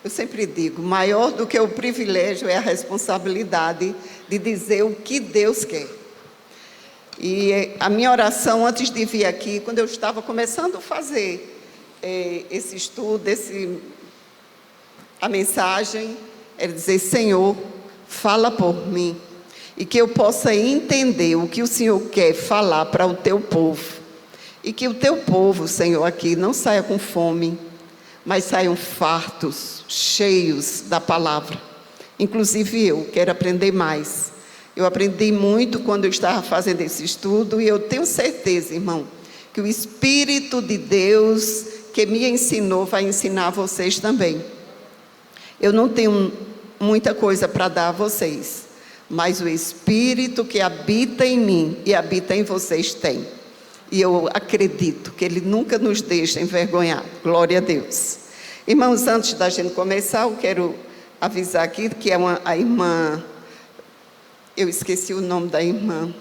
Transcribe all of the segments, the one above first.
Eu sempre digo, maior do que o privilégio é a responsabilidade de dizer o que Deus quer. E a minha oração antes de vir aqui, quando eu estava começando a fazer esse estudo, a mensagem, era dizer: Senhor, fala por mim, e que eu possa entender o que o Senhor quer falar para o teu povo, e que o teu povo, Senhor, aqui não saia com fome, mas saiam fartos, cheios da palavra. Inclusive eu quero aprender mais. Eu aprendi muito quando eu estava fazendo esse estudo, e eu tenho certeza, irmão, que o Espírito de Deus que me ensinou vai ensinar a vocês também. Eu não tenho muita coisa para dar a vocês, mas o Espírito que habita em mim e habita em vocês tem. E eu acredito que Ele nunca nos deixa envergonhar. Glória a Deus. Irmãos, antes da gente começar, eu quero avisar aqui que a irmã... Eu esqueci o nome da irmã.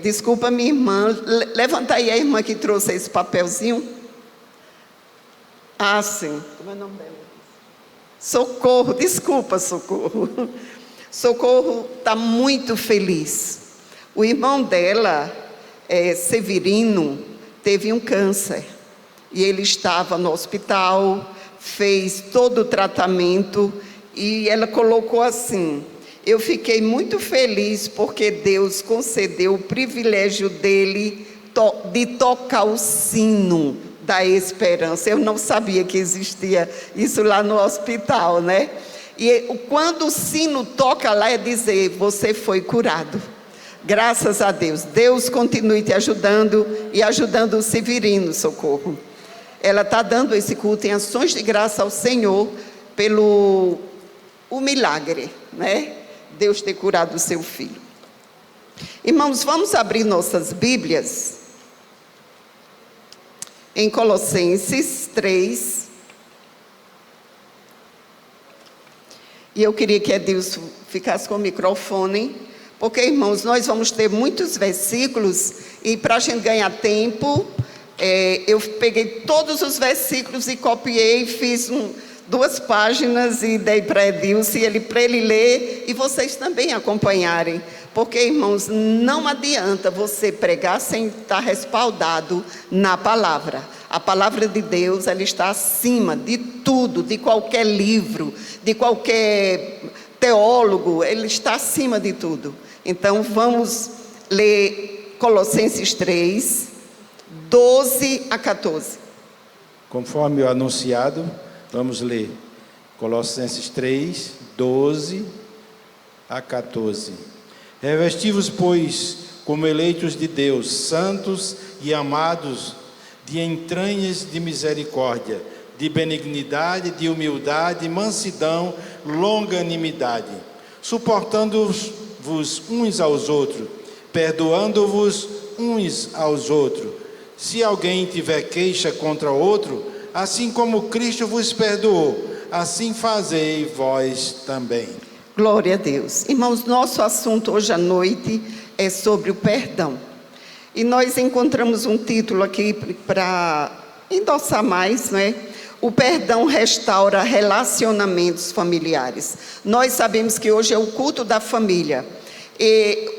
Desculpa, minha irmã. Levanta aí a irmã que trouxe esse papelzinho. Ah, sim. Como é o nome dela? Socorro. Desculpa, Socorro. Socorro está muito feliz. O irmão dela, Severino, teve um câncer. E ele estava no hospital, fez todo o tratamento, e ela colocou assim: eu fiquei muito feliz porque Deus concedeu o privilégio dele de tocar o sino da esperança. Eu não sabia que existia isso lá no hospital, né? E quando o sino toca lá, é dizer: você foi curado. Graças a Deus. Deus continue te ajudando e ajudando o Severino, Socorro. Ela está dando esse culto em ações de graça ao Senhor pelo milagre, né? Deus ter curado o seu filho. Irmãos, vamos abrir nossas Bíblias em Colossenses 3. E eu queria que Deus ficasse com o microfone, porque, irmãos, nós vamos ter muitos versículos, e para a gente ganhar tempo, eu peguei todos os versículos e copiei, fiz 2 páginas e dei para Edilson, para ele ler, e vocês também acompanharem. Porque, irmãos, não adianta você pregar sem estar respaldado na palavra. A palavra de Deus, ela está acima de tudo, de qualquer livro, de qualquer teólogo, ele está acima de tudo. Então, vamos ler Colossenses 3, 12 a 14. Conforme o anunciado, vamos ler Colossenses 3, 12 a 14. Revesti-vos, pois, como eleitos de Deus, santos e amados, de entranhas de misericórdia, de benignidade, de humildade, mansidão, longanimidade, suportando-vos uns aos outros, perdoando-vos uns aos outros. Se alguém tiver queixa contra outro, assim como Cristo vos perdoou, assim fazei vós também. Glória a Deus. Irmãos, nosso assunto hoje à noite é sobre o perdão. E nós encontramos um título aqui para endossar mais, não é? O perdão restaura relacionamentos familiares. Nós sabemos que hoje é o culto da família. E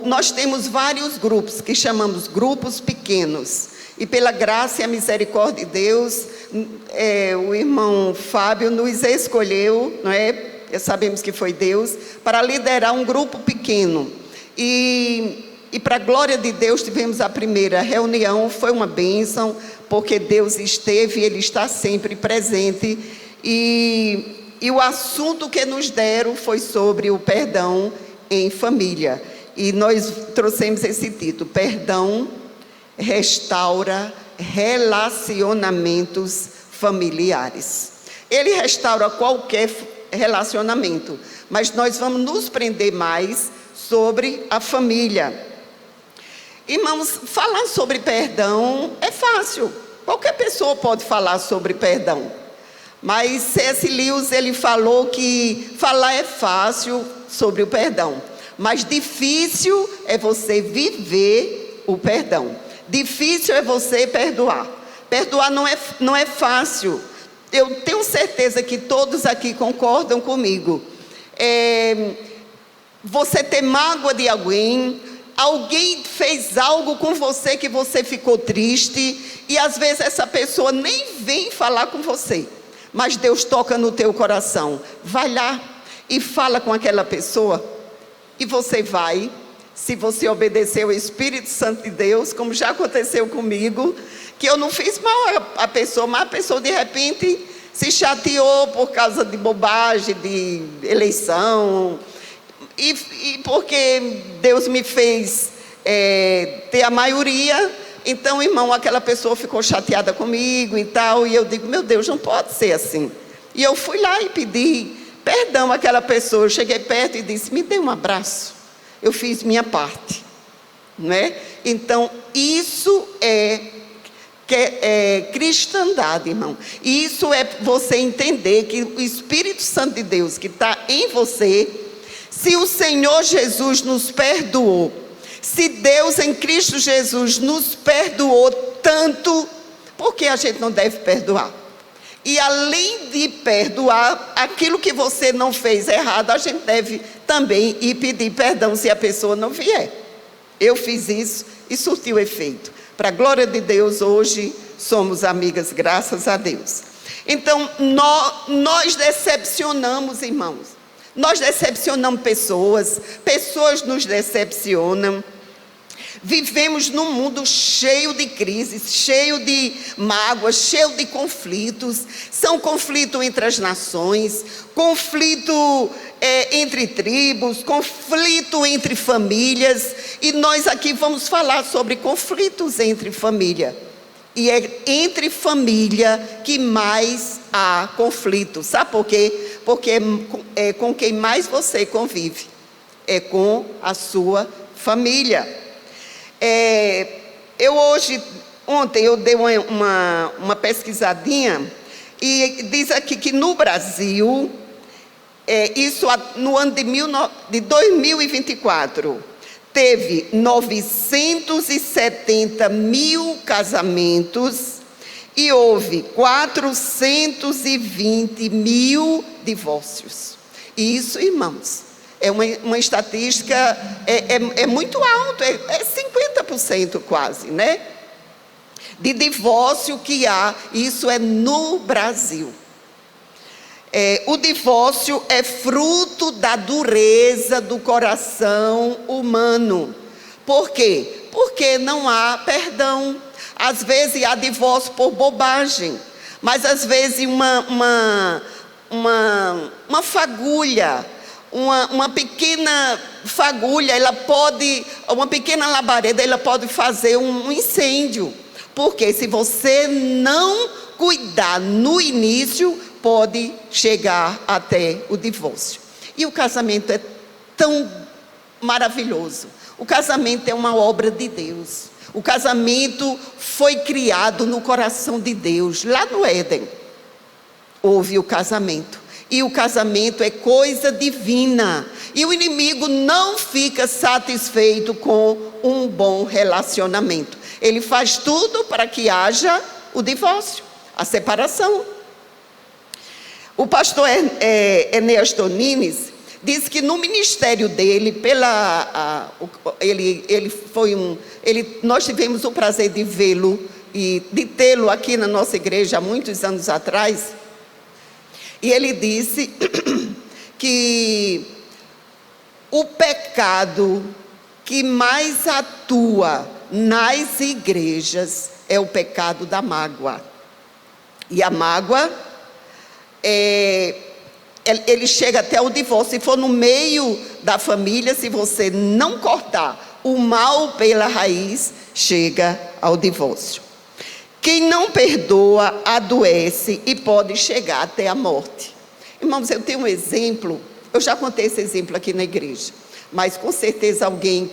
nós temos vários grupos que chamamos grupos pequenos. E pela graça e a misericórdia de Deus, o irmão Fábio nos escolheu, não é? Sabemos que foi Deus, para liderar um grupo pequeno. E para a glória de Deus, tivemos a primeira reunião, foi uma bênção, porque Deus esteve e Ele está sempre presente. E o assunto que nos deram foi sobre o perdão em família. E nós trouxemos esse título: Perdão restaura relacionamentos familiares. Ele restaura qualquer relacionamento, mas nós vamos nos prender mais sobre a família. Irmãos, falar sobre perdão é fácil. Qualquer pessoa pode falar sobre perdão. Mas C.S. Lewis, ele falou que falar é fácil sobre o perdão, mas difícil é você viver o perdão. Difícil é você perdoar. Perdoar não é fácil. Eu tenho certeza que todos aqui concordam comigo. Você ter mágoa de alguém fez algo com você que você ficou triste, e às vezes essa pessoa nem vem falar com você, mas Deus toca no teu coração. Vai lá e fala com aquela pessoa, e você vai, se você obedecer ao Espírito Santo de Deus, como já aconteceu comigo, que eu não fiz mal à pessoa, mas a pessoa de repente se chateou por causa de bobagem, de eleição, e porque Deus me fez ter a maioria, então, irmão, aquela pessoa ficou chateada comigo e tal, e eu digo, meu Deus, não pode ser assim. E eu fui lá e pedi perdão àquela pessoa. Eu cheguei perto e disse, me dê um abraço, eu fiz minha parte, né? Então, isso é cristandade, irmão. Isso é você entender que o Espírito Santo de Deus que está em você, se o Senhor Jesus nos perdoou, se Deus em Cristo Jesus nos perdoou tanto, por que a gente não deve perdoar? E além de perdoar, aquilo que você não fez errado, a gente deve também ir pedir perdão se a pessoa não vier. Eu fiz isso e surtiu efeito. Para a glória de Deus, hoje somos amigas, graças a Deus. Então, nós decepcionamos, irmãos. Nós decepcionamos pessoas nos decepcionam. Vivemos num mundo cheio de crises, cheio de mágoas, cheio de conflitos. São conflitos entre as nações, conflito entre tribos, conflito entre famílias. E nós aqui vamos falar sobre conflitos entre família. E é entre família que mais há conflito. Sabe por quê? Porque é com quem mais você convive. É com a sua família. Ontem eu dei uma pesquisadinha, e diz aqui que no Brasil, isso no ano de 2024, teve 970 mil casamentos e houve 420 mil divórcios. E isso, irmãos, é uma estatística, muito alto, é 50% quase, né? De divórcio que há, isso é no Brasil. O divórcio é fruto da dureza do coração humano. Por quê? Porque não há perdão. Às vezes há divórcio por bobagem, mas às vezes uma fagulha, uma pequena fagulha, uma pequena labareda, ela pode fazer um incêndio. Porque se você não cuidar no início, pode chegar até o divórcio. E o casamento é tão maravilhoso. O casamento é uma obra de Deus. O casamento foi criado no coração de Deus. Lá no Éden, houve o casamento. E o casamento é coisa divina. E o inimigo não fica satisfeito com um bom relacionamento. Ele faz tudo para que haja o divórcio, a separação. O pastor Enéas Tonines diz que no ministério dele, nós tivemos o prazer de vê-lo e de tê-lo aqui na nossa igreja há muitos anos atrás. E ele disse que o pecado que mais atua nas igrejas é o pecado da mágoa. E a mágoa, ele chega até o divórcio. Se for no meio da família, se você não cortar o mal pela raiz, chega ao divórcio. Quem não perdoa, adoece e pode chegar até a morte. Irmãos, eu tenho um exemplo, eu já contei esse exemplo aqui na igreja, mas com certeza alguém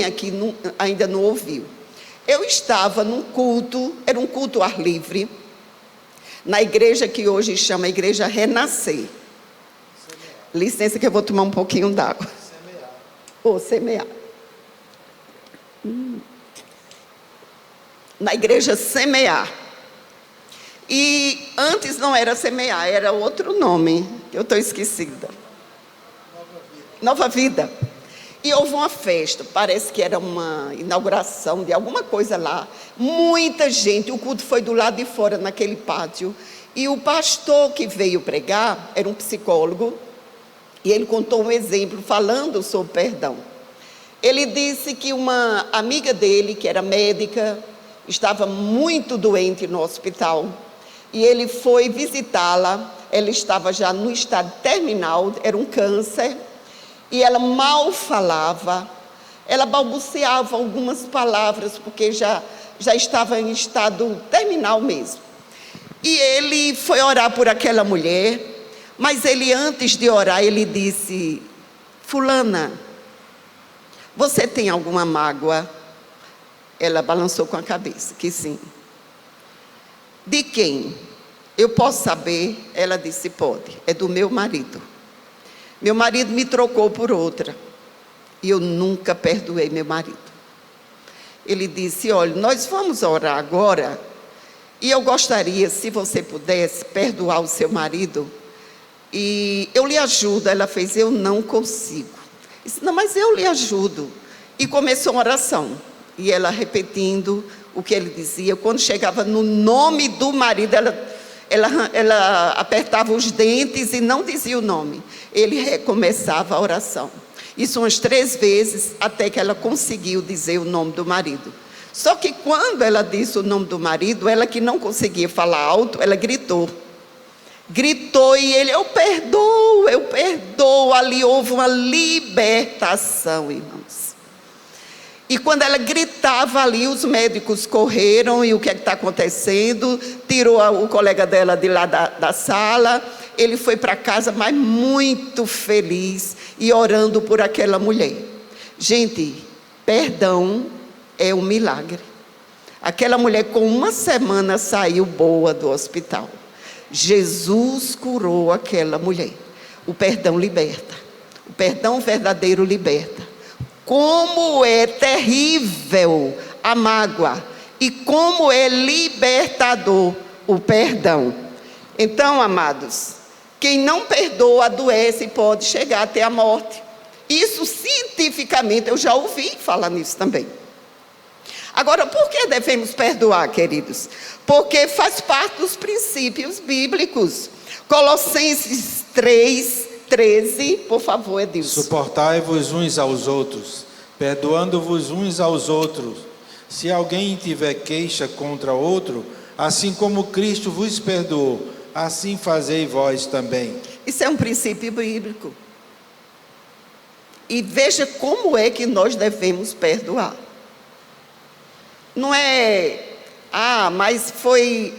aqui ainda não ouviu. Eu estava num culto, era um culto ao ar livre, na igreja que hoje chama Igreja Renascer. Licença que eu vou tomar um pouquinho d'água. Semear. na igreja Semear. E antes não era Semear, era outro nome, eu estou esquecida. Nova Vida. E houve uma festa, parece que era uma inauguração de alguma coisa lá. Muita gente, o culto foi do lado de fora, naquele pátio. E o pastor que veio pregar era um psicólogo. E ele contou um exemplo falando sobre perdão. Ele disse que uma amiga dele, que era médica, estava muito doente no hospital. E ele foi visitá-la. Ela estava já no estado terminal, era um câncer. E ela mal falava, ela balbuciava algumas palavras, porque já estava em estado terminal mesmo. E ele foi orar por aquela mulher, mas ele, antes de orar, ele disse: fulana, você tem alguma mágoa? Ela balançou com a cabeça, que sim. De quem? Eu posso saber? Ela disse: pode, é do meu marido. Meu marido me trocou por outra. E eu nunca perdoei meu marido. Ele disse: olha, nós vamos orar agora. E eu gostaria, se você pudesse, perdoar o seu marido. E eu lhe ajudo. Ela fez: eu não consigo. Disse: não, mas eu lhe ajudo. E começou uma oração. E ela repetindo o que ele dizia. Quando chegava no nome do marido, ela apertava os dentes e não dizia o nome. Ele recomeçava a oração. Isso umas 3 vezes, até que ela conseguiu dizer o nome do marido. Só que quando ela disse o nome do marido, ela, que não conseguia falar alto, ela gritou. Gritou e ele: eu perdoo, eu perdoo. Ali houve uma libertação, irmãos. E quando ela gritava ali, os médicos correram. E o que é que está acontecendo? Tirou o colega dela de lá da sala. Ele foi para casa, mas muito feliz e orando por aquela mulher. Gente, perdão é um milagre. Aquela mulher, com 1 semana, saiu boa do hospital. Jesus curou aquela mulher. O perdão liberta. O perdão verdadeiro liberta. Como é terrível a mágoa e como é libertador o perdão. Então, amados, quem não perdoa adoece e pode chegar até a morte. Isso cientificamente, eu já ouvi falar nisso também. Agora, por que devemos perdoar, queridos? Porque faz parte dos princípios bíblicos. Colossenses 3:13, por favor, Edilson. Suportai-vos uns aos outros, perdoando-vos uns aos outros. Se alguém tiver queixa contra outro, assim como Cristo vos perdoou, assim fazei vós também. Isso é um princípio bíblico. E veja como é que nós devemos perdoar. Não é: mas fui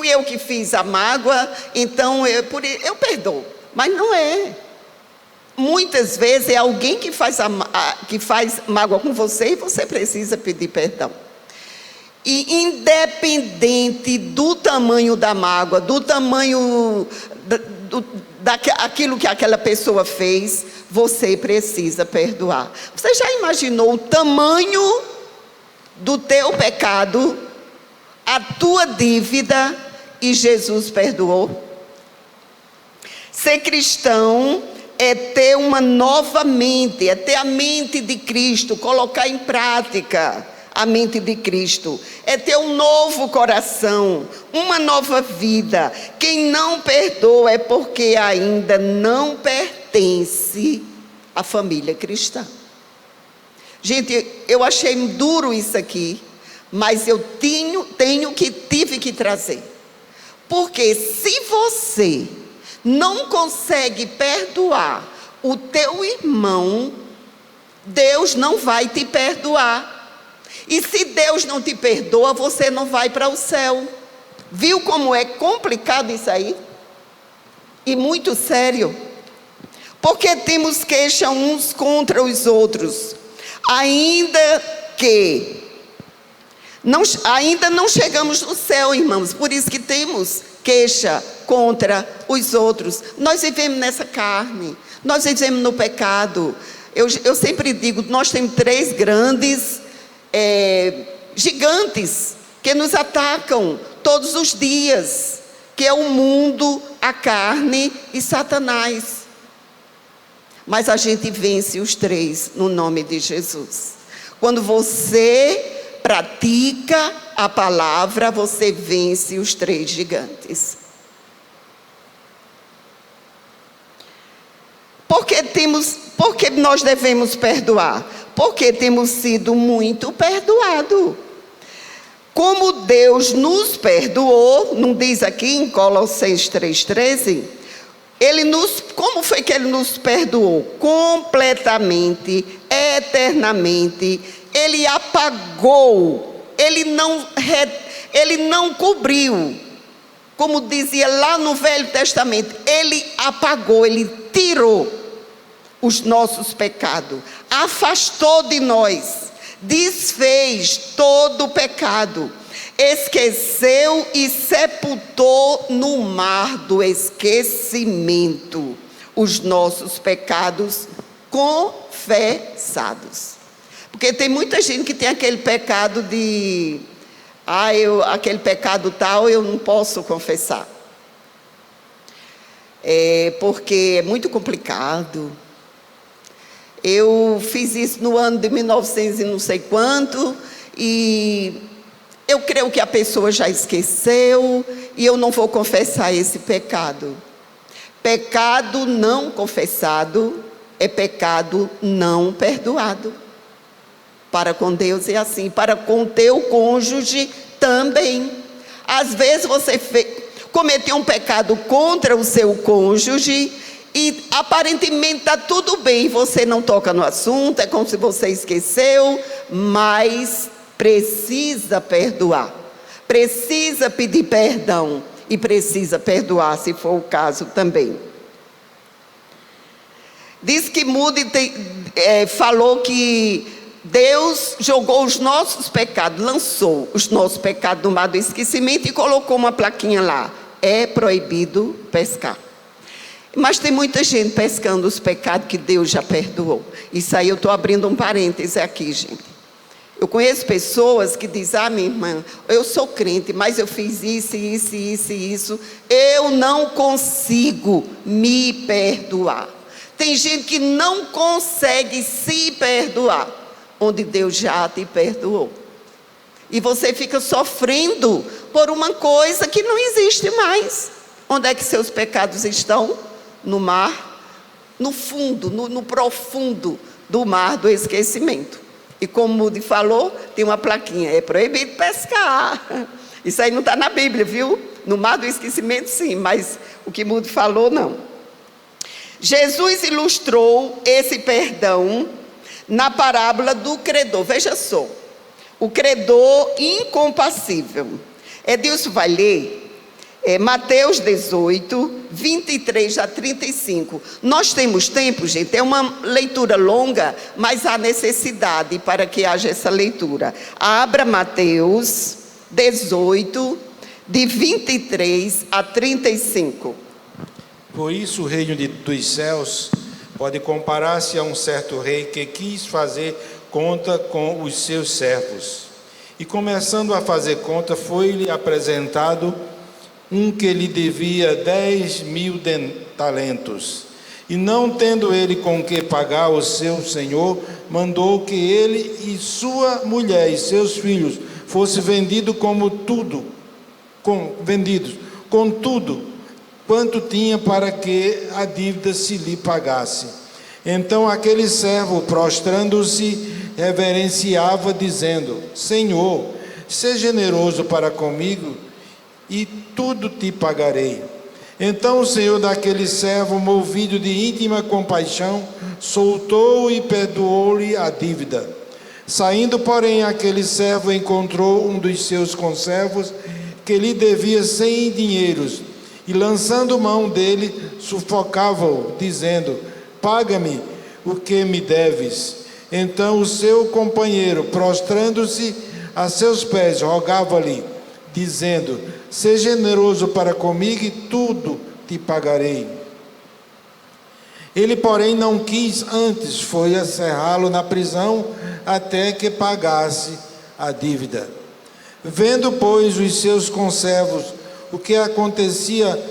eu que fiz a mágoa, então eu perdoo. Mas não é. Muitas vezes é alguém que faz mágoa com você e você precisa pedir perdão. E independente do tamanho da mágoa, do tamanho daquilo que aquela pessoa fez, você precisa perdoar. Você já imaginou o tamanho do teu pecado, a tua dívida, e Jesus perdoou? Ser cristão é ter uma nova mente, é ter a mente de Cristo, colocar em prática a mente de Cristo, é ter um novo coração, uma nova vida. Quem não perdoa é porque ainda não pertence à família cristã. Gente, eu achei duro isso aqui, mas eu tive que trazer. Porque se você não consegue perdoar o teu irmão, Deus não vai te perdoar. E se Deus não te perdoa, você não vai para o céu. Viu como é complicado isso aí? E muito sério. Porque temos queixa uns contra os outros. Ainda não chegamos no céu, irmãos. Por isso que temos queixa contra os outros. Nós vivemos nessa carne. Nós vivemos no pecado. Eu sempre digo, nós temos 3 grandes gigantes que nos atacam todos os dias, que é o mundo, a carne e Satanás. Mas a gente vence os três no nome de Jesus. Quando você pratica a palavra, você vence os três gigantes. Por que nós devemos perdoar? Porque temos sido muito perdoados. Como Deus nos perdoou, não diz aqui em Colossenses 3,13, como foi que Ele nos perdoou? Completamente, eternamente. Ele apagou, Ele não cobriu. Como dizia lá no Velho Testamento, Ele apagou, Ele tirou os nossos pecados, afastou de nós, desfez todo o pecado, esqueceu e sepultou no mar do esquecimento os nossos pecados confessados. Porque tem muita gente que tem aquele pecado de, aquele pecado tal eu não posso confessar. Porque é muito complicado. Eu fiz isso no ano de 1900 e não sei quanto, e eu creio que a pessoa já esqueceu, e eu não vou confessar esse pecado. Pecado não confessado é pecado não perdoado. Para com Deus é assim, para com o teu cônjuge também. Às vezes você cometeu um pecado contra o seu cônjuge, e aparentemente está tudo bem, você não toca no assunto, é como se você esqueceu, mas precisa perdoar, precisa pedir perdão e precisa perdoar, se for o caso também. Diz que Moody falou que Deus jogou os nossos pecados, lançou os nossos pecados no mar do esquecimento e colocou uma plaquinha lá: é proibido pescar. Mas tem muita gente pescando os pecados que Deus já perdoou. Isso aí eu estou abrindo um parêntese aqui, gente. Eu conheço pessoas que dizem: minha irmã, eu sou crente, mas eu fiz isso. Eu não consigo me perdoar. Tem gente que não consegue se perdoar, onde Deus já te perdoou. E você fica sofrendo por uma coisa que não existe mais. Onde é que seus pecados estão? No mar, no fundo, no profundo do mar do esquecimento. E como Moody falou, tem uma plaquinha: é proibido pescar. Isso aí não está na Bíblia, viu? No mar do esquecimento sim, mas o que Moody falou não. Jesus ilustrou esse perdão na parábola do credor. Veja só, o credor incompassível. Edilson vai ler Mateus 18, 23 a 35. Nós temos tempo, gente, é uma leitura longa, mas há necessidade para que haja essa leitura. Abra Mateus 18, de 23 a 35. Por isso o reino dos céus pode comparar-se a um certo rei que quis fazer conta com os seus servos. E começando a fazer conta, foi-lhe apresentado um que lhe devia 10.000 talentos. E não tendo ele com que pagar o seu senhor, mandou que ele e sua mulher e seus filhos fossem vendidos com tudo quanto tinha, para que a dívida se lhe pagasse. Então aquele servo, prostrando-se, reverenciava, dizendo: Senhor, seja generoso para comigo, e tudo te pagarei. Então o senhor daquele servo, movido de íntima compaixão, soltou e perdoou-lhe a dívida. Saindo, porém, aquele servo encontrou um dos seus conservos que lhe devia 100 dinheiros, e lançando mão dele, sufocava-o, dizendo: paga-me o que me deves. Então o seu companheiro, prostrando-se a seus pés, rogava-lhe, dizendo: seja generoso para comigo e tudo te pagarei. Ele, porém, não quis, antes foi acerrá-lo na prisão até que pagasse a dívida. Vendo, pois, os seus conservos o que acontecia,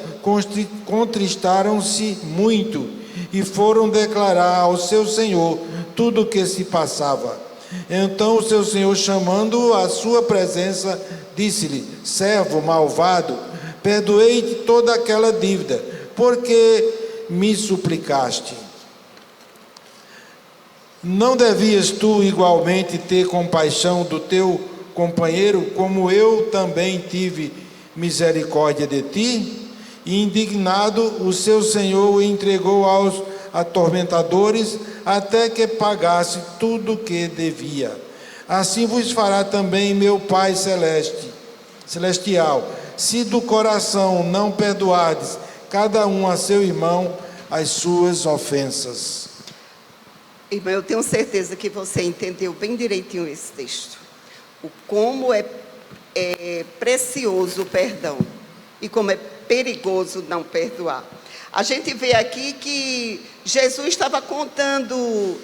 contristaram-se muito e foram declarar ao seu senhor tudo o que se passava. Então o seu senhor, chamando-o à sua presença, disse-lhe: servo malvado, perdoei-te toda aquela dívida, porque me suplicaste. Não devias tu igualmente ter compaixão do teu companheiro, como eu também tive misericórdia de ti? E indignado, o seu senhor o entregou aos atormentadores, até que pagasse tudo o que devia. Assim vos fará também meu Pai celestial, se do coração não perdoardes cada um a seu irmão as suas ofensas. Irmão, eu tenho certeza que você entendeu bem direitinho esse texto. Como é precioso o perdão e como é perigoso não perdoar. A gente vê aqui que Jesus estava contando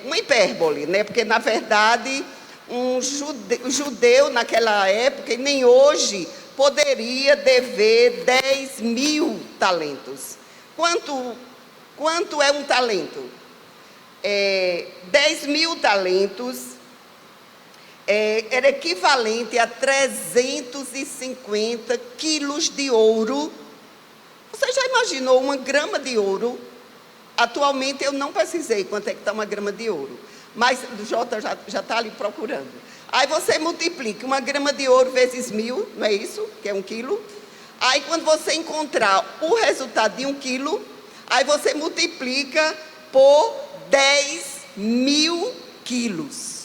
uma hipérbole, né? Porque, na verdade, um judeu naquela época, e nem hoje, poderia dever 10.000 talentos. Quanto é um talento? 10.000 talentos era equivalente a 350 quilos de ouro. Você já imaginou uma grama de ouro? Atualmente eu não precisei quanto é que está uma grama de ouro, mas o Jota já está ali procurando. Aí você multiplica uma grama de ouro vezes 1.000, não é isso? Que é 1 quilo. Aí quando você encontrar o resultado de 1 quilo, aí você multiplica por 10.000 quilos.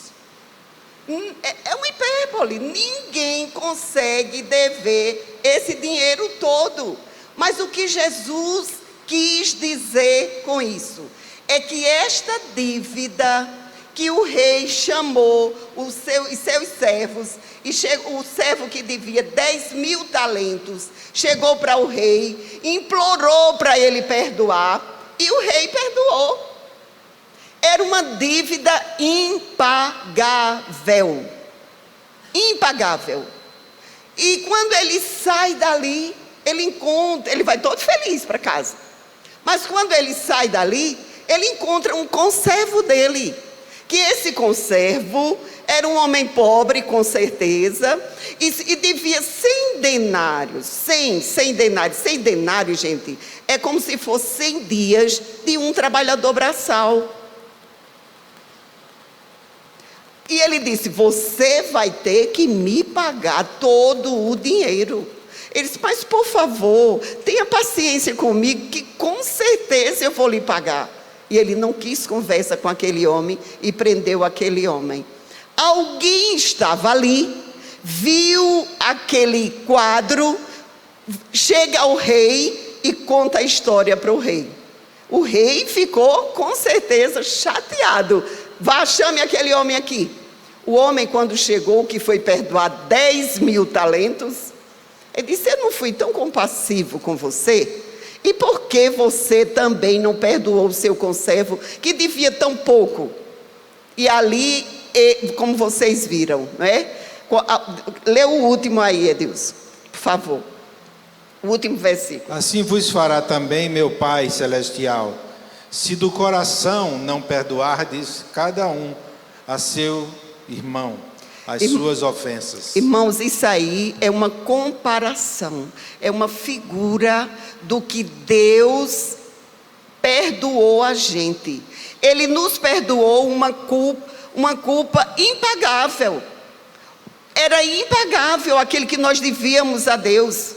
É uma hipérbole. Ninguém consegue dever esse dinheiro todo. Mas o que Jesus quis dizer com isso é que esta dívida que o rei chamou os seus servos, e o servo que devia 10.000 talentos, chegou para o rei, implorou para ele perdoar, e o rei perdoou. Era uma dívida impagável. Impagável. E quando ele sai dali, ele vai todo feliz para casa. Mas quando ele sai dali, ele encontra um conservo dele. Que esse conservo era um homem pobre, com certeza, e devia 100 denários. 100 denários. 100 denários, gente, é como se fosse 100 dias de um trabalhador braçal. E ele disse: você vai ter que me pagar todo o dinheiro. Ele disse: mas por favor, tenha paciência comigo, que com certeza eu vou lhe pagar. E ele não quis conversa com aquele homem e prendeu aquele homem. Alguém estava ali, viu aquele quadro, chega ao rei e conta a história para o rei. O rei ficou com certeza chateado. Vá, chame aquele homem aqui. O homem, quando chegou, que foi perdoar 10.000 talentos, ele disse: eu não fui tão compassivo com você? E por que você também não perdoou o seu conservo, que devia tão pouco? E ali, como vocês viram, não é? Lê o último aí, Edilson, por favor. O último versículo. Assim vos fará também meu Pai celestial, se do coração não perdoardes cada um a seu irmão as suas ofensas. Irmãos, isso aí é uma comparação, é uma figura do que Deus perdoou a gente. Ele nos perdoou uma culpa impagável. Era impagável aquele que nós devíamos a Deus.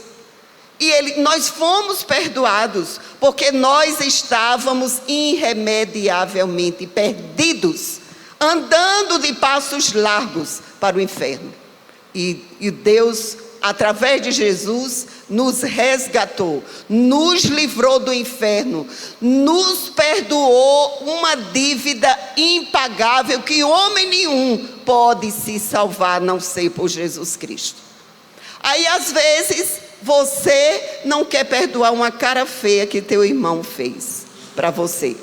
E nós fomos perdoados, porque nós estávamos irremediavelmente perdidos, andando de passos largos para o inferno. E Deus, através de Jesus, nos resgatou, nos livrou do inferno, nos perdoou uma dívida impagável que homem nenhum pode se salvar, a não ser por Jesus Cristo. Aí, às vezes, você não quer perdoar uma cara feia que teu irmão fez para você.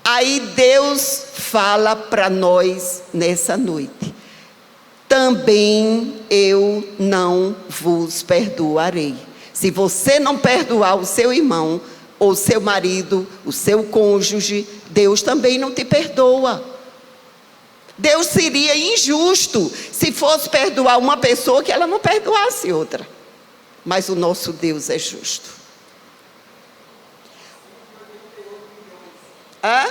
Aí Deus fala para nós nessa noite: também eu não vos perdoarei. Se você não perdoar o seu irmão, ou o seu marido, o seu cônjuge, Deus também não te perdoa. Deus seria injusto se fosse perdoar uma pessoa que ela não perdoasse outra. Mas o nosso Deus é justo. Hã?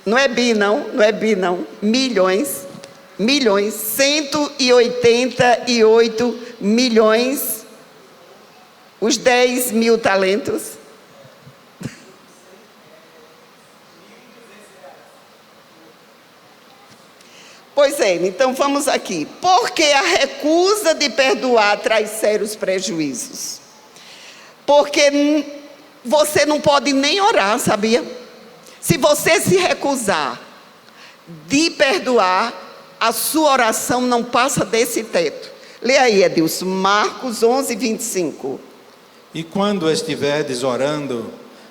Não é bi não, não é bi não. Milhões, 188 milhões, os 10 mil talentos. Pois é, então vamos aqui. Porque a recusa de perdoar traz sérios prejuízos. Porque você não pode nem orar, sabia? Se você se recusar de perdoar, a sua oração não passa desse teto. Lê aí, Edilson, Marcos 11, 25. E quando estiverdes orando,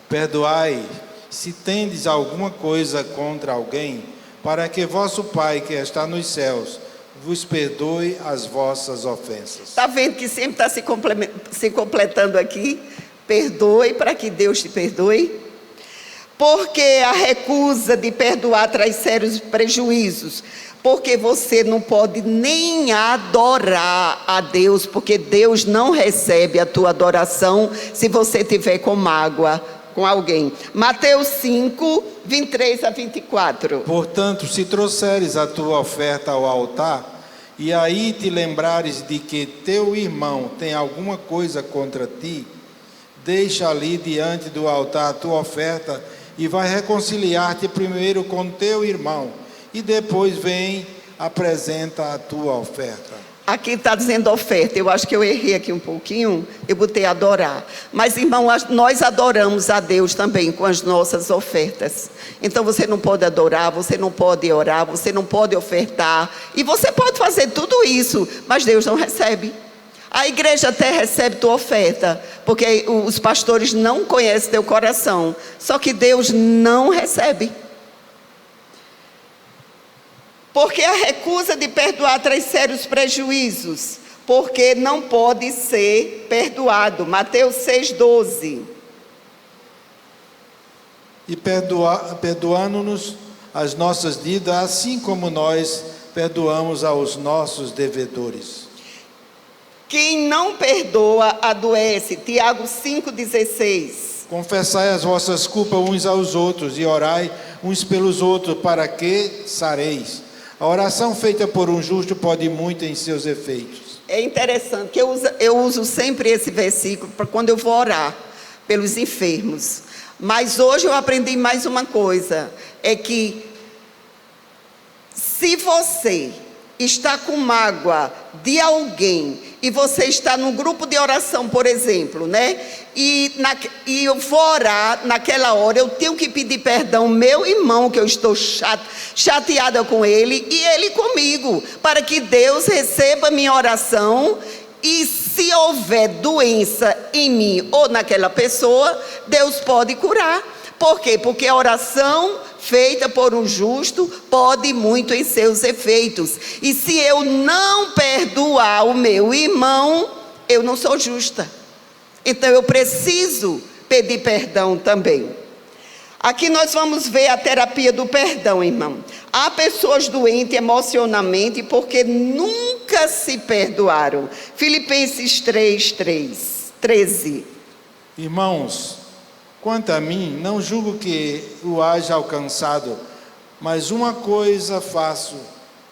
perdoai, se tendes alguma coisa contra alguém, para que vosso Pai que está nos céus vos perdoe as vossas ofensas. Está vendo que sempre está se completando aqui? Perdoe para que Deus te perdoe. Porque a recusa de perdoar traz sérios prejuízos. Porque você não pode nem adorar a Deus, porque Deus não recebe a tua adoração se você tiver com mágoa com alguém. Mateus 5, 23 a 24. Portanto, se trouxeres a tua oferta ao altar, e aí te lembrares de que teu irmão tem alguma coisa contra ti, deixa ali diante do altar a tua oferta e vai reconciliar-te primeiro com teu irmão, e depois vem, apresenta a tua oferta. Aqui está dizendo oferta, eu acho que eu errei aqui um pouquinho, eu botei adorar. Mas, irmão, nós adoramos a Deus também com as nossas ofertas. Então você não pode adorar, você não pode orar, você não pode ofertar. E você pode fazer tudo isso, mas Deus não recebe. A igreja até recebe tua oferta, porque os pastores não conhecem teu coração. Só que Deus não recebe. Porque a recusa de perdoar traz sérios prejuízos, porque não pode ser perdoado. Mateus 6,12. E perdoando-nos as nossas dívidas, assim como nós perdoamos aos nossos devedores. Quem não perdoa, adoece. Tiago 5,16. Confessai as vossas culpas uns aos outros e orai uns pelos outros, para que sareis. A oração feita por um justo pode muito em seus efeitos. É interessante que eu uso sempre esse versículo para quando eu vou orar pelos enfermos. Mas hoje eu aprendi mais uma coisa, é que se você está com mágoa de alguém e você está num grupo de oração, por exemplo, né? E eu vou orar naquela hora, eu tenho que pedir perdão ao meu irmão, que eu estou chateada com ele, e ele comigo, para que Deus receba minha oração. E se houver doença em mim ou naquela pessoa, Deus pode curar. Por quê? Porque a oração feita por um justo pode muito em seus efeitos. E se eu não perdoar o meu irmão, eu não sou justa. Então eu preciso pedir perdão também. Aqui nós vamos ver a terapia do perdão, irmão. Há pessoas doentes emocionalmente porque nunca se perdoaram. Filipenses 13. Irmãos, quanto a mim, não julgo que o haja alcançado, mas uma coisa faço,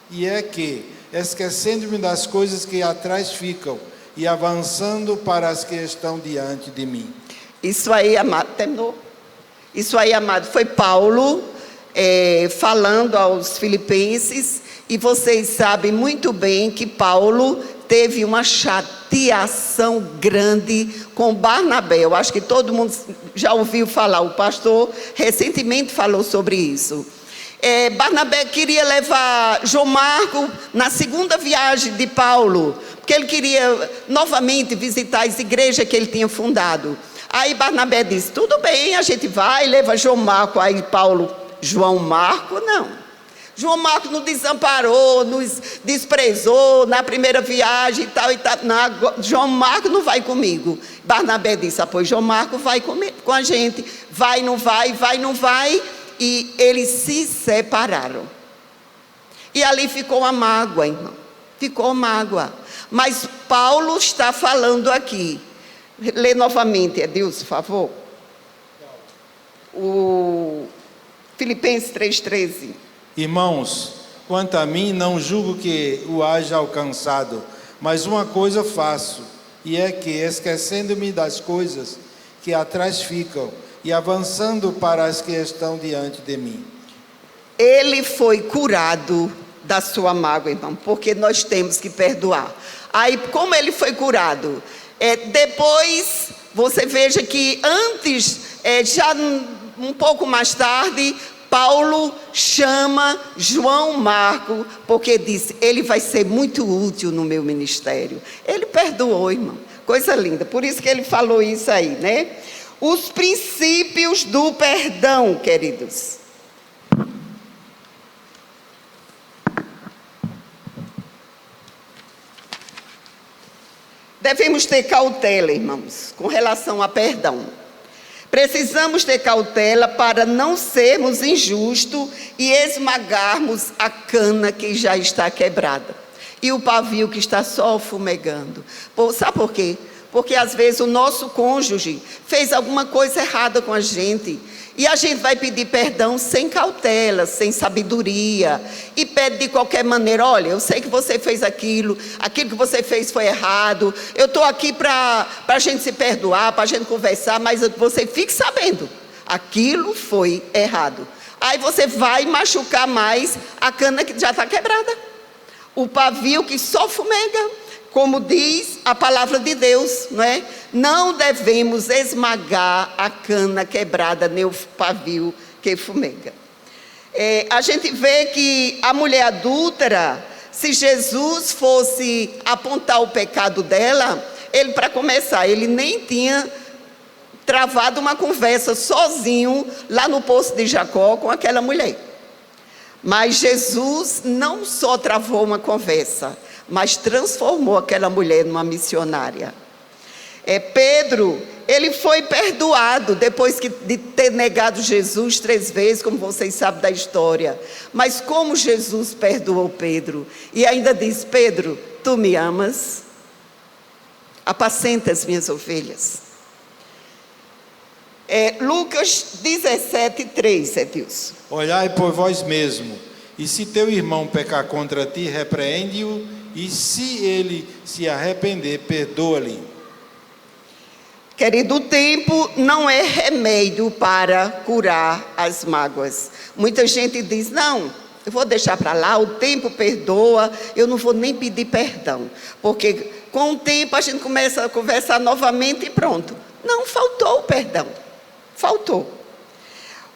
e é que, esquecendo-me das coisas que atrás ficam, e avançando para as que estão diante de mim. Isso aí, amado, terminou? Isso aí, amado, foi Paulo falando aos filipenses, e vocês sabem muito bem que Paulo teve uma chateação grande com Barnabé. Eu acho que todo mundo já ouviu falar, o pastor recentemente falou sobre isso. Barnabé queria levar João Marcos na segunda viagem de Paulo, porque ele queria novamente visitar as igrejas que ele tinha fundado. Aí Barnabé disse, tudo bem, a gente vai, leva João Marco. Aí Paulo, João Marco não. João Marco nos desamparou, nos desprezou na primeira viagem e tal e tal. Não, João Marco não vai comigo. Barnabé disse, pois João Marco vai com a gente. Vai, não vai, vai, não vai. E eles se separaram. E ali ficou uma mágoa, irmão. Ficou mágoa. Mas Paulo está falando aqui. Lê novamente, Edilson, por favor. O Filipenses 3,13. Irmãos, quanto a mim, não julgo que o haja alcançado, mas uma coisa faço, e é que, esquecendo-me das coisas que atrás ficam, e avançando para as que estão diante de mim. Ele foi curado da sua mágoa, irmão, porque nós temos que perdoar. Aí, como ele foi curado? Depois, você veja que antes, já um pouco mais tarde, Paulo chama João Marco, porque disse, ele vai ser muito útil no meu ministério. Ele perdoou, irmão. Coisa linda. Por isso que ele falou isso aí, né? Os princípios do perdão, queridos. Devemos ter cautela, irmãos, com relação a perdão. Precisamos ter cautela para não sermos injustos e esmagarmos a cana que já está quebrada. E o pavio que está só fumegando. Sabe por quê? Porque às vezes o nosso cônjuge fez alguma coisa errada com a gente. E a gente vai pedir perdão sem cautela, sem sabedoria. E pede de qualquer maneira, olha, eu sei que você fez aquilo que você fez foi errado. Eu estou aqui para a gente se perdoar, para a gente conversar, mas você fique sabendo, aquilo foi errado. Aí você vai machucar mais a cana que já está quebrada. O pavio que só fumega. Como diz a palavra de Deus, não é? Não devemos esmagar a cana quebrada nem o pavio que fumega. A gente vê que a mulher adúltera, se Jesus fosse apontar o pecado dela, ele, para começar, ele nem tinha travado uma conversa sozinho lá no poço de Jacó com aquela mulher. Mas Jesus não só travou uma conversa, mas transformou aquela mulher numa missionária. Pedro, ele foi perdoado depois de ter negado Jesus 3 vezes, como vocês sabem da história. Mas como Jesus perdoou Pedro? E ainda diz, Pedro, tu me amas? Apacenta as minhas ovelhas. Lucas 17:3, Edilson. Olhai por vós mesmo, e se teu irmão pecar contra ti, repreende-o, e se ele se arrepender, perdoa-lhe. Querido, o tempo não é remédio para curar as mágoas. Muita gente diz, não, eu vou deixar para lá, o tempo perdoa, eu não vou nem pedir perdão. Porque com o tempo a gente começa a conversar novamente e pronto. Não, faltou o perdão. Faltou.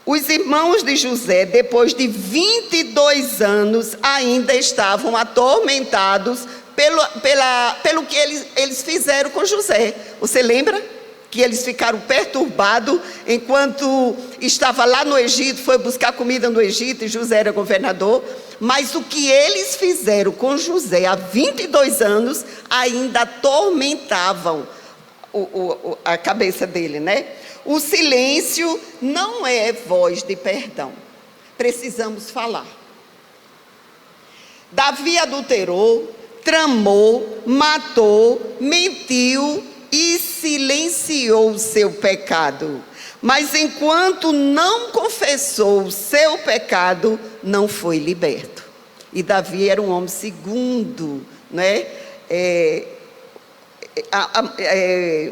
Os irmãos de José, depois de 22 anos, ainda estavam atormentados pelo que eles fizeram com José. Você lembra? Que eles ficaram perturbados enquanto estava lá no Egito, foi buscar comida no Egito e José era governador. Mas o que eles fizeram com José há 22 anos ainda atormentavam a cabeça dele, né? O silêncio não é voz de perdão. Precisamos falar. Davi adulterou, tramou, matou, mentiu e silenciou o seu pecado. Mas enquanto não confessou o seu pecado, não foi liberto. E Davi era um homem segundo, né?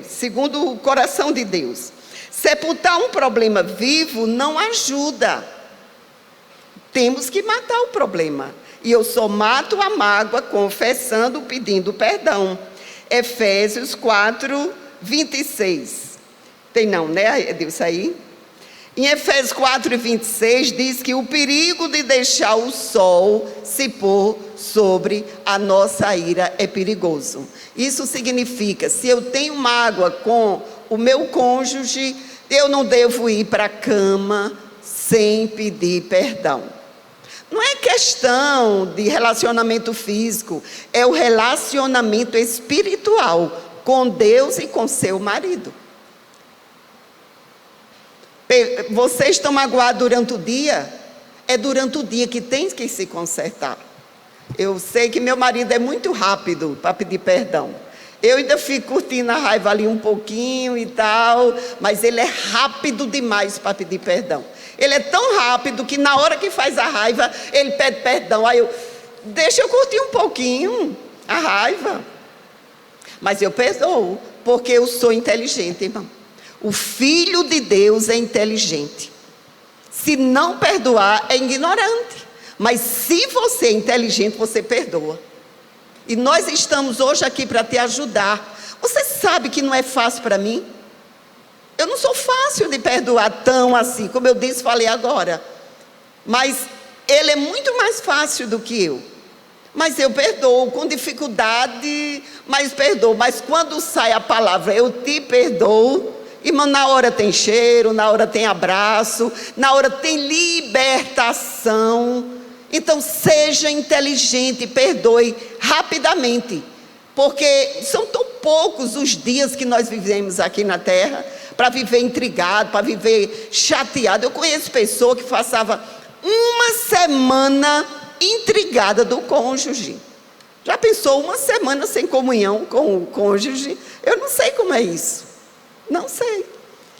Segundo o coração de Deus. Sepultar um problema vivo não ajuda. Temos que matar o problema. E eu só mato a mágoa confessando, pedindo perdão. Efésios 4:26. Tem não, né, Edilson aí? Em Efésios 4:26 diz que o perigo de deixar o sol se pôr sobre a nossa ira é perigoso. Isso significa, se eu tenho mágoa com o meu cônjuge, eu não devo ir para a cama sem pedir perdão. Não é questão de relacionamento físico, é o relacionamento espiritual com Deus e com seu marido. Vocês estão magoados durante o dia? É durante o dia que tem que se consertar. Eu sei que meu marido é muito rápido para pedir perdão. Eu ainda fico curtindo a raiva ali um pouquinho e tal, mas ele é rápido demais para pedir perdão. Ele é tão rápido que na hora que faz a raiva, ele pede perdão. Aí deixa eu curtir um pouquinho a raiva. Mas eu perdoo, porque eu sou inteligente, irmão. O Filho de Deus é inteligente. Se não perdoar, é ignorante. Mas se você é inteligente, você perdoa. E nós estamos hoje aqui para te ajudar. Você sabe que não é fácil para mim? Eu não sou fácil de perdoar tão assim, como eu disse, falei agora. Mas ele é muito mais fácil do que eu. Mas eu perdoo, com dificuldade, mas perdoo. Mas quando sai a palavra, eu te perdoo, irmão, na hora tem cheiro, na hora tem abraço, na hora tem libertação. Então seja inteligente, perdoe rapidamente, porque são tão poucos os dias que nós vivemos aqui na terra para viver intrigado, para viver chateado. Eu conheço pessoa que passava uma semana intrigada do cônjuge. Já pensou uma semana sem comunhão com o cônjuge? Eu não sei como é isso. Não sei.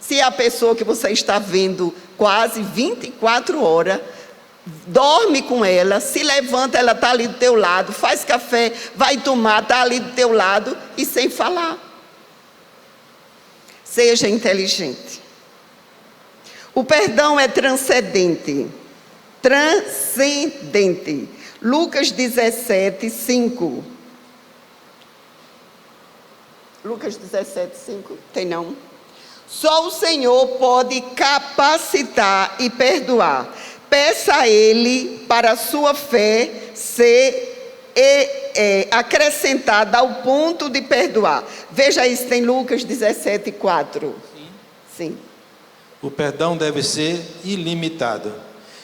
Se é a pessoa que você está vendo quase 24 horas, dorme com ela, se levanta, ela está ali do teu lado, faz café, vai tomar, está ali do teu lado e sem falar. Seja inteligente. O perdão é transcendente. Transcendente. Lucas 17, 5. Lucas 17, 5. Tem não? Só o Senhor pode capacitar e perdoar. Peça a Ele para a sua fé ser acrescentada ao ponto de perdoar. Veja isso, tem Lucas 17, 4. Sim. O perdão deve ser ilimitado.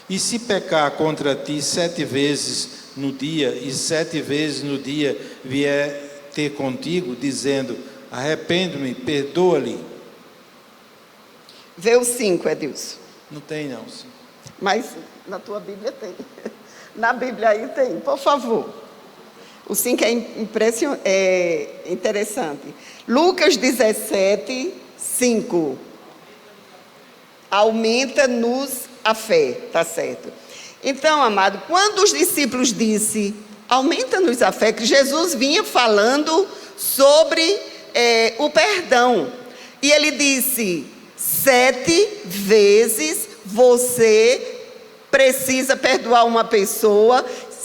E se pecar contra ti 7 vezes no dia, e 7 vezes no dia vier ter contigo, dizendo, arrependo-me, perdoa-lhe. Vê o 5, Edilson. Não tem não, sim. Mas na tua Bíblia tem. Na Bíblia aí tem, por favor. O 5 é interessante. Lucas 17, 5. Aumenta-nos a fé, tá certo. Então, amado, quando os discípulos disseram, aumenta-nos a fé, que Jesus vinha falando sobre o perdão. E ele disse, 7 vezes você precisa perdoar uma pessoa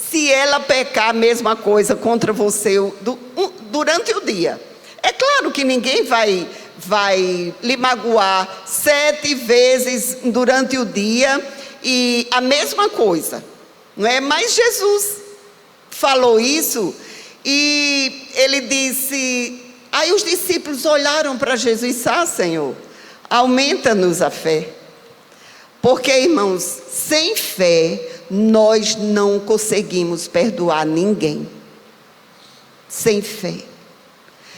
se ela pecar a mesma coisa contra você durante o dia. É claro que ninguém vai lhe magoar 7 vezes durante o dia e a mesma coisa, não é? Mas Jesus falou isso e ele disse, aí os discípulos olharam para Jesus e disseram, Senhor, aumenta-nos a fé. Porque, irmãos, sem fé, nós não conseguimos perdoar ninguém. Sem fé.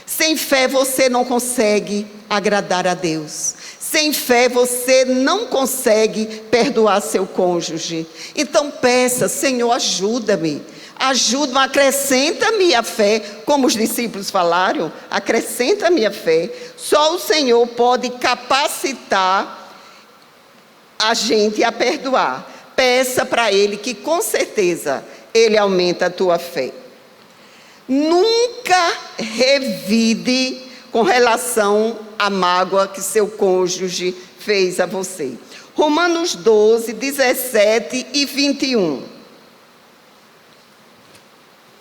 Sem fé, você não consegue agradar a Deus. Sem fé, você não consegue perdoar seu cônjuge. Então, peça, Senhor, ajuda-me. Ajuda-me, acrescenta-me a fé. Como os discípulos falaram, acrescenta-me a fé. Só o Senhor pode capacitar a gente a perdoar. Peça para Ele que com certeza Ele aumenta a tua fé. Nunca revide com relação à mágoa que seu cônjuge fez a você. Romanos 12, 17 e 21.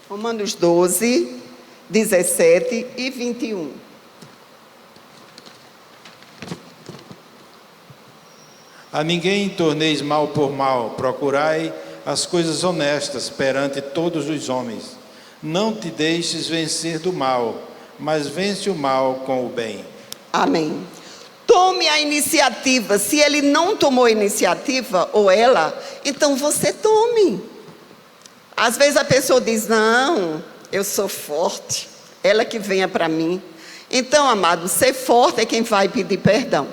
Romanos 12, 17 e 21. A ninguém torneis mal por mal, procurai as coisas honestas perante todos os homens. Não te deixes vencer do mal, mas vence o mal com o bem. Amém. Tome a iniciativa. Se ele não tomou a iniciativa, ou ela, então você tome. Às vezes a pessoa diz, não, eu sou forte, ela que venha para mim. Então, amado, ser forte é quem vai pedir perdão.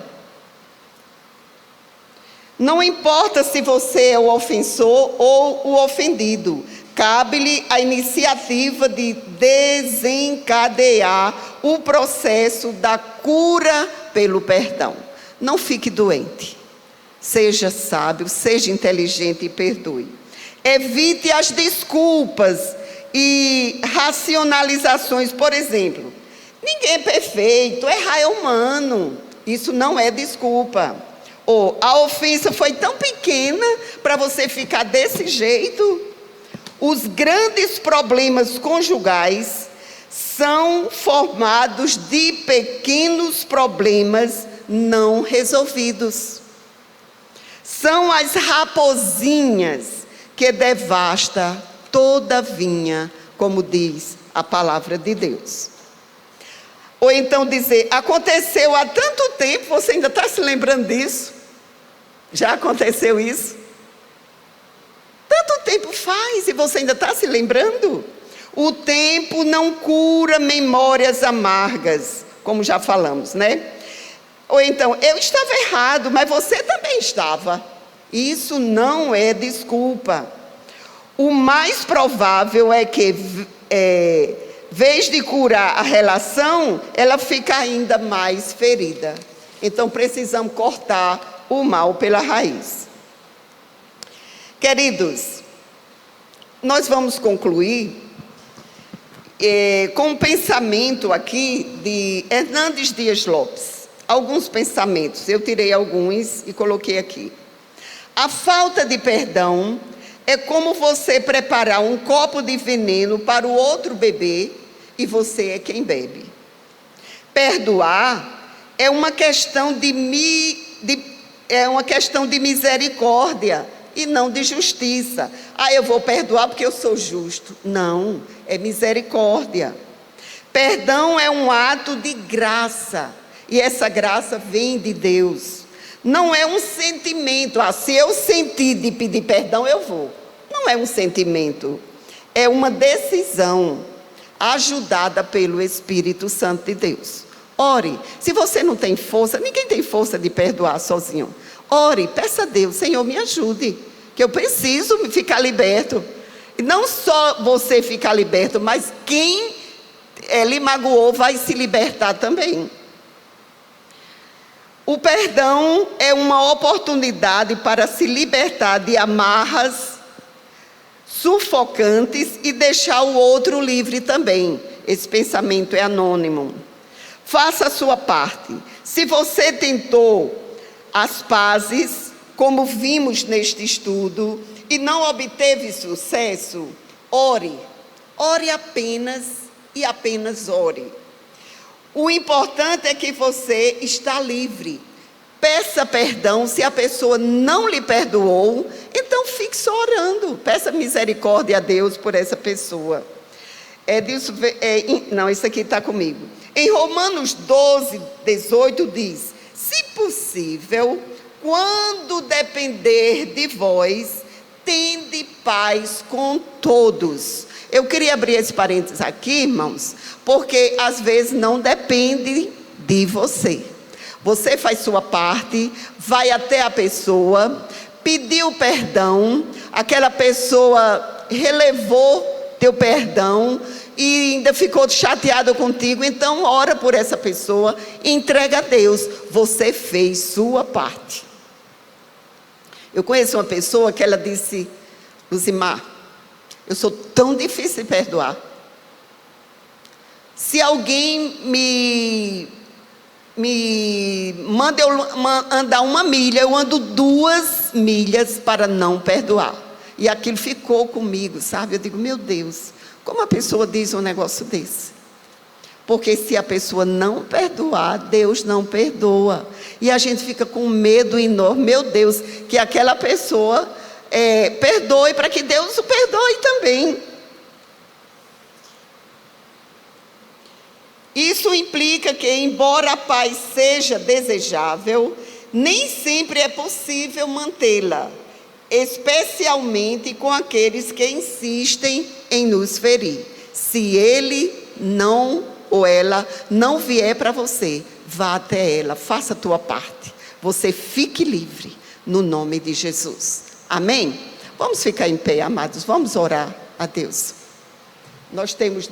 Não importa se você é o ofensor ou o ofendido, cabe-lhe a iniciativa de desencadear o processo da cura pelo perdão. Não fique doente. Seja sábio, seja inteligente e perdoe. Evite as desculpas e racionalizações. Por exemplo, ninguém é perfeito, errar é humano. Isso não é desculpa. Ou a ofensa foi tão pequena para você ficar desse jeito. Os grandes problemas conjugais são formados de pequenos problemas não resolvidos. São as raposinhas que devastam toda a vinha, como diz a palavra de Deus. Ou então dizer, aconteceu há tanto tempo, você ainda está se lembrando disso? Já aconteceu isso? Tanto tempo faz e você ainda está se lembrando? O tempo não cura memórias amargas, como já falamos, né? Ou então, eu estava errado, mas você também estava. Isso não é desculpa. O mais provável é que, vez de curar a relação, ela fica ainda mais ferida. Então, precisamos cortar o mal pela raiz. Queridos, nós vamos concluir com um pensamento aqui de Hernandes Dias Lopes. Alguns pensamentos, eu tirei alguns e coloquei aqui. A falta de perdão é como você preparar um copo de veneno para o outro beber e você é quem bebe. Perdoar é uma questão de misericórdia e não de justiça. Eu vou perdoar porque eu sou justo. Não, é misericórdia. Perdão é um ato de graça e essa graça vem de Deus. Não é um sentimento, se eu sentir de pedir perdão, eu vou. Não é um sentimento, é uma decisão ajudada pelo Espírito Santo de Deus. Ore, se você não tem força, ninguém tem força de perdoar sozinho. Ore, peça a Deus, Senhor, me ajude, que eu preciso ficar liberto. E não só você ficar liberto, mas quem lhe magoou vai se libertar também. O perdão é uma oportunidade para se libertar de amarras sufocantes e deixar o outro livre também. Esse pensamento é anônimo. Faça a sua parte. Se você tentou as pazes, como vimos neste estudo, e não obteve sucesso, ore. Ore apenas e apenas ore. O importante é que você está livre. Peça perdão. Se a pessoa não lhe perdoou, então fique só orando. Peça misericórdia a Deus por essa pessoa. Isso aqui está comigo. Em Romanos 12, 18 diz: se possível, quando depender de vós, tende paz com todos. Eu queria abrir esse parênteses aqui, irmãos, porque às vezes não depende de você. Você faz sua parte, vai até a pessoa, pediu perdão, aquela pessoa relevou teu perdão e ainda ficou chateada contigo, então ora por essa pessoa, entrega a Deus. Você fez sua parte. Eu conheço uma pessoa que ela disse: Luzimar, eu sou tão difícil de perdoar. Se alguém me manda eu andar 1 milha, eu ando 2 milhas para não perdoar. E aquilo ficou comigo, sabe? Eu digo, meu Deus, como a pessoa diz um negócio desse? Porque se a pessoa não perdoar, Deus não perdoa. E a gente fica com medo enorme, meu Deus, que aquela pessoa perdoe, para que Deus o perdoe também. Isso implica que, embora a paz seja desejável, nem sempre é possível mantê-la, especialmente com aqueles que insistem em nos ferir. Se ele ou ela não vier para você, vá até ela, faça a tua parte. Você fique livre, no nome de Jesus. Amém? Vamos ficar em pé, amados, vamos orar a Deus. Nós temos